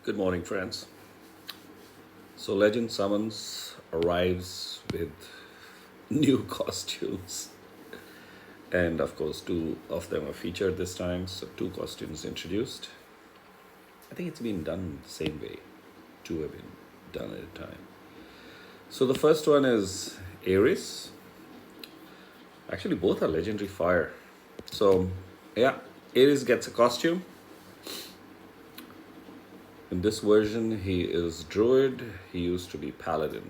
Good morning, friends. So, Legend Summons arrives with new costumes, and of course, two of them are featured this time. So, two costumes introduced. I think it's been done the same way, two have been done at a time. So, the first one is Ares. Actually, both are legendary fire. So, yeah, Ares gets a costume. In this version, he is Druid, he used to be Paladin.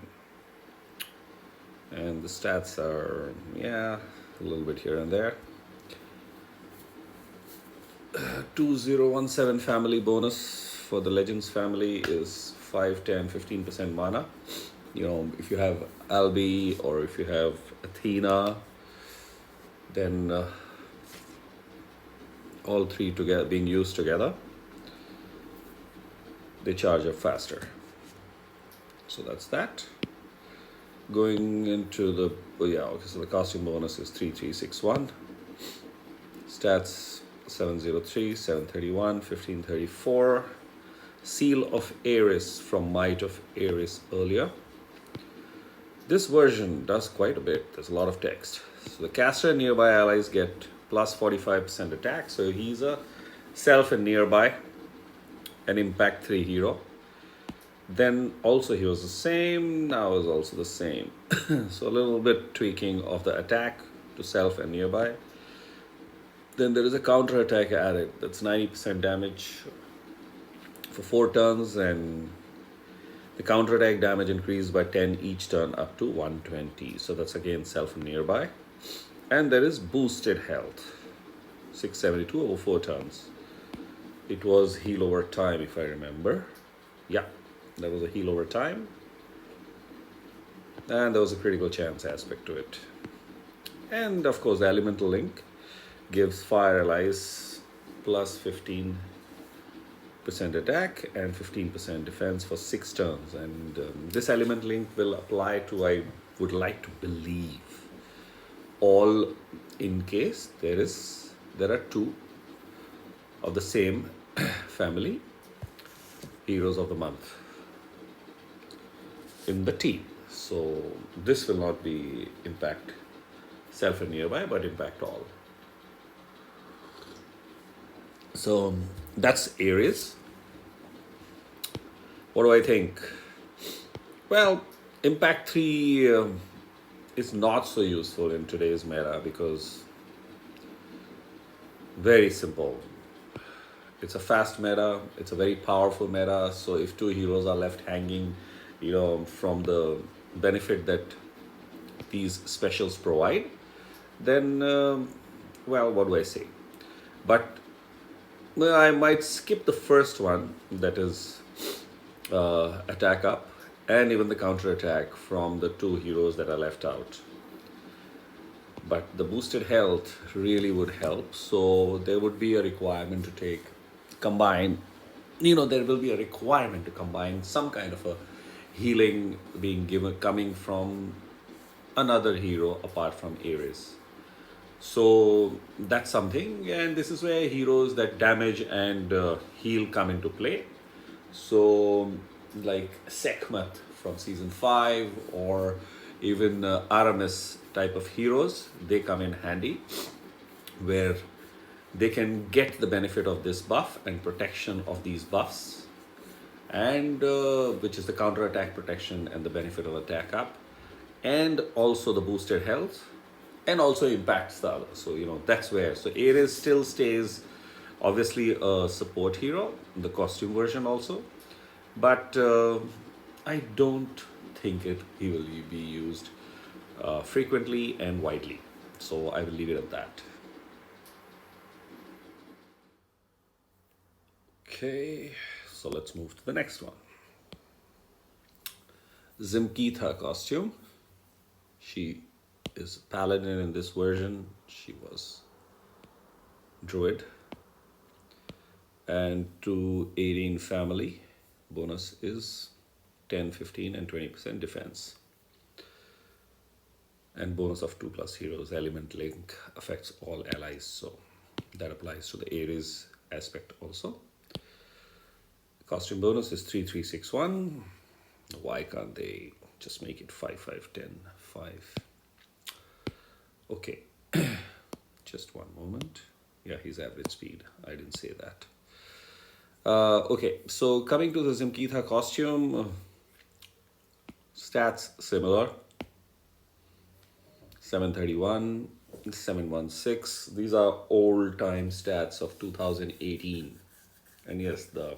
And the stats are, yeah, a little bit here and there. 2017 family bonus for the Legends family is 5, 10, 15% mana. If you have Albi or if you have Athena, then all three together being used together, they charge up faster. So that's that. Going into the, so the costume bonus is 3361. Stats 703, 731, 1534. Seal of Ares from Might of Ares earlier. This version does quite a bit. There's a lot of text. So the caster and nearby allies get plus 45% attack. So he's a self and nearby, an impact 3 hero. Then also he was the same, now is also the same. So a little bit tweaking of the attack to self and nearby. Then there is a counter attack added. That's 90% damage for 4 turns, and the counter attack damage increased by 10 each turn up to 120. So that's again self and nearby. And there is boosted health, 672 over 4 turns. It was heal over time, if I remember. Yeah, there was a heal over time. And there was a critical chance aspect to it. And of course, the elemental link gives fire allies plus 15% attack and 15% defense for 6 turns. And this element link will apply to, I would like to believe, all in case there are two of the same family heroes of the month in the team. So this will not be impact self and nearby, but impact all. So that's Ares. What do I think? Well, impact 3 is not so useful in today's meta because very simple. It's a fast meta, it's a very powerful meta. So if two heroes are left hanging, from the benefit that these specials provide, then, what do I say? But I might skip the first one, that is attack up, and even the counter attack from the two heroes that are left out. But the boosted health really would help. So there would be a requirement to combine, there will be a requirement to combine some kind of a healing being given, coming from another hero apart from Ares. So that's something, and this is where heroes that damage and heal come into play. So like Sekhmet from season 5, or even Aramis type of heroes, they come in handy, where they can get the benefit of this buff and protection of these buffs, and which is the counter attack protection and the benefit of attack up, and also the boosted health, and also impacts the other. So that's where, so Ares still stays obviously a support hero in the costume version also, but I don't think he will be used frequently and widely. So I will leave it at that. Okay, so let's move to the next one. Zimkitha costume. She is Paladin in this version. She was Druid. And to 18 family, bonus is 10, 15, and 20% defense. And bonus of 2+ heroes. Element link affects all allies. So that applies to the Ares aspect also. Costume bonus is 3361. Why can't they just make it 5510? 5. Okay, just one moment. Yeah, his average speed. I didn't say that. Okay, so coming to the Zimkitha costume, stats similar. 731, 716. These are old time stats of 2018. And yes, the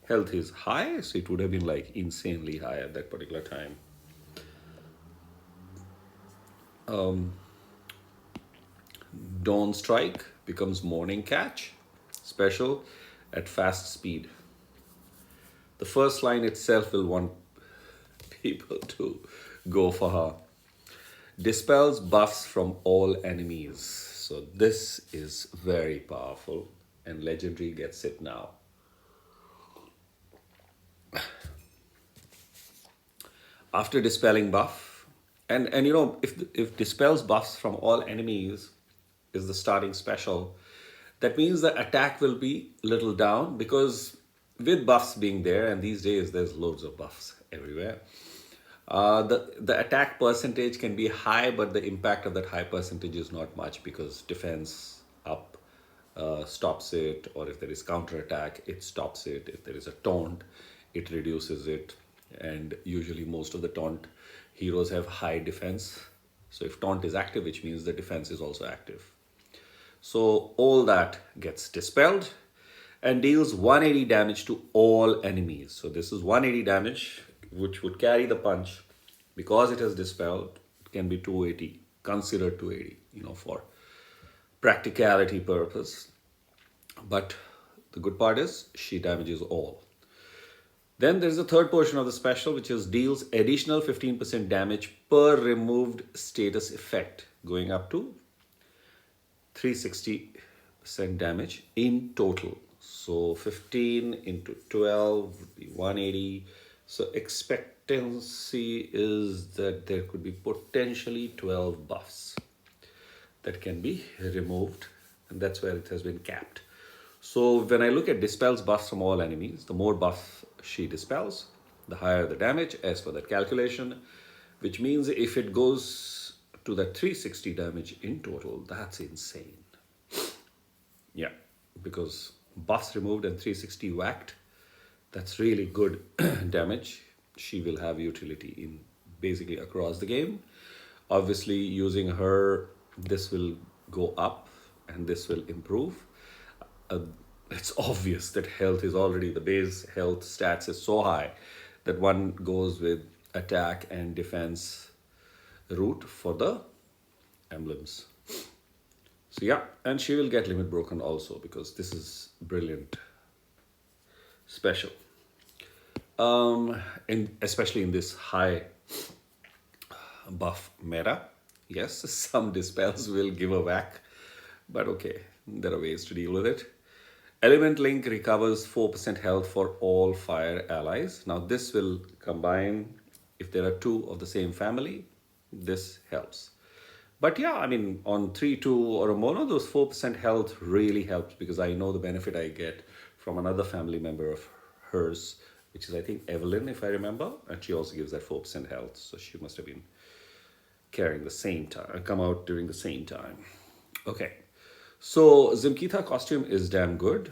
health is high, so it would have been like insanely high at that particular time. Dawn strike becomes morning catch, special at fast speed. The first line itself will want people to go for her. Dispels buffs from all enemies. So this is very powerful, and legendary gets it now. After dispelling buff, and you know, if dispels buffs from all enemies is the starting special, that means the attack will be little down, because with buffs being there, and these days there's loads of buffs everywhere, the attack percentage can be high, but the impact of that high percentage is not much, because defense up stops it, or if there is counter attack, it stops it. If there is a taunt, it reduces it, and usually most of the taunt heroes have high defense. So if taunt is active, which means the defense is also active. So all that gets dispelled and deals 180 damage to all enemies. So this is 180 damage, which would carry the punch. Because it has dispelled, it can be 280, considered 280, you know, for practicality purpose. But the good part is she damages all. Then there's the third portion of the special, which is deals additional 15% damage per removed status effect, going up to 360% damage in total. So 15 into 12 would be 180. So expectancy is that there could be potentially 12 buffs that can be removed, and that's where it has been capped. So when I look at dispels buffs from all enemies, the more buff she dispels, the higher the damage as per that calculation, which means if it goes to that 360 damage in total, that's insane. Yeah, because buffs removed and 360 whacked, that's really good damage. She will have utility in basically across the game. Obviously, using her, this will go up and this will improve. uh, it's obvious that health is already, the base health stats is so high that one goes with attack and defense route for the emblems. So yeah, and she will get limit broken also, because this is brilliant special. Especially in this high buff meta, yes, some dispels will give a whack, but okay, there are ways to deal with it. Element Link recovers 4% health for all fire allies. Now this will combine if there are two of the same family. This helps. But yeah, I mean, on 3-2 or a mono, those 4% health really helps, because I know the benefit I get from another family member of hers, which is, I think, Evelyn, if I remember. And she also gives that 4% health. So she must have been carrying the same time, come out during the same time. Okay. So Zimkitha costume is damn good.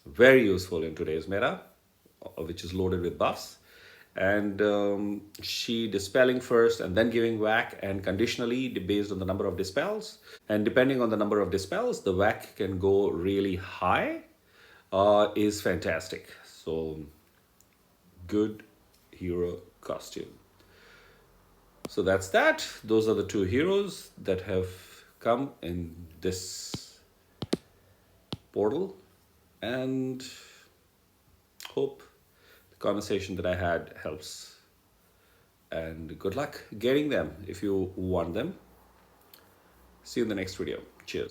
Very useful in today's meta, which is loaded with buffs. And she dispelling first and then giving whack, and conditionally based on the number of dispels. And depending on the number of dispels, the whack can go really high, is fantastic. So good hero costume. So that's that. Those are the two heroes that have come in this portal, and hope the conversation that I had helps. And good luck getting them if you want them. See you in the next video. Cheers.